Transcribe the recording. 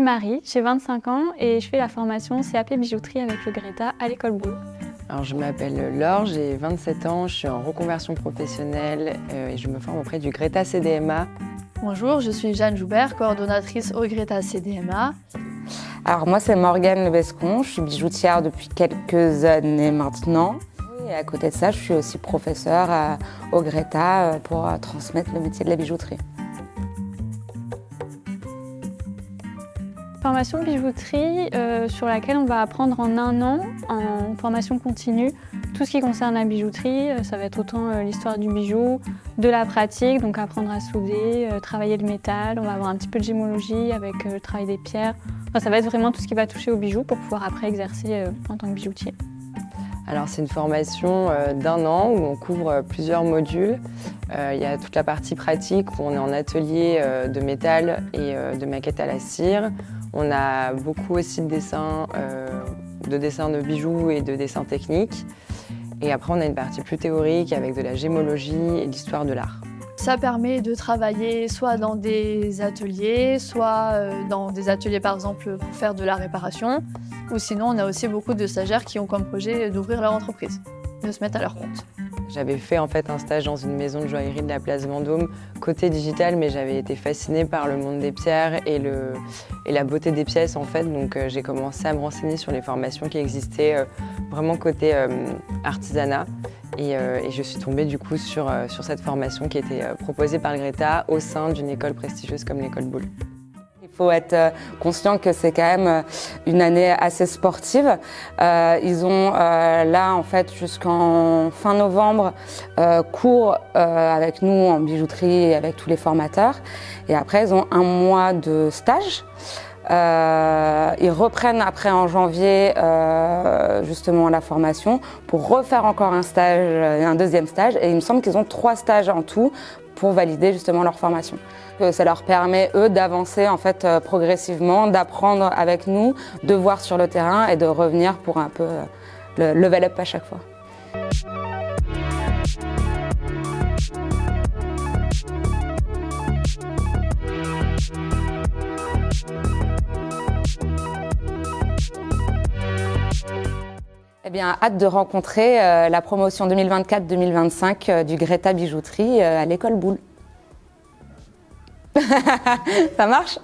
Marie, j'ai 25 ans et je fais la formation CAP bijouterie avec le Greta à l'école Boulle. Alors, je m'appelle Laure, j'ai 27 ans, je suis en reconversion professionnelle et je me forme auprès du Greta CDMA. Bonjour, je suis Jeanne Joubert, coordonnatrice au Greta CDMA. Alors moi c'est Morgane Lebescon, je suis bijoutière depuis quelques années maintenant. Et à côté de ça, je suis aussi professeure au Greta pour transmettre le métier de la bijouterie. Formation bijouterie sur laquelle on va apprendre en 1 an, en formation continue, tout ce qui concerne la bijouterie. Ça va être autant l'histoire du bijou, de la pratique, donc apprendre à souder, travailler le métal. On va avoir un petit peu de gémologie avec le travail des pierres. Enfin, ça va être vraiment tout ce qui va toucher au bijou pour pouvoir après exercer en tant que bijoutier. Alors c'est une formation d'1 an où on couvre plusieurs modules. Il y a toute la partie pratique où on est en atelier de métal et de maquette à la cire. On a beaucoup aussi de dessins de bijoux et de dessins techniques. Et après on a une partie plus théorique avec de la gémologie et l'histoire de l'art. Ça permet de travailler soit dans des ateliers, soit dans des ateliers par exemple pour faire de la réparation. Ou sinon on a aussi beaucoup de stagiaires qui ont comme projet d'ouvrir leur entreprise, de se mettre à leur compte. J'avais fait en fait un stage dans une maison de joaillerie de la place Vendôme, côté digital, mais j'avais été fascinée par le monde des pierres et la beauté des pièces en fait. Donc j'ai commencé à me renseigner sur les formations qui existaient vraiment côté artisanat. Et je suis tombée du coup sur cette formation qui était proposée par le Greta au sein d'une école prestigieuse comme l'école Boulle. Il faut être conscient que c'est quand même une année assez sportive. Ils ont là en fait jusqu'en fin novembre cours avec nous en bijouterie et avec tous les formateurs. Et après ils ont 1 mois de stage. Ils reprennent après en janvier justement la formation pour refaire encore un stage, un 2e stage. Et il me semble qu'ils ont 3 stages en tout pour valider justement leur formation. Ça leur permet, eux, d'avancer en fait progressivement, d'apprendre avec nous, de voir sur le terrain et de revenir pour un peu le level up à chaque fois. Eh bien, hâte de rencontrer la promotion 2024-2025 du Greta Bijouterie à l'école Boulle. Ça marche?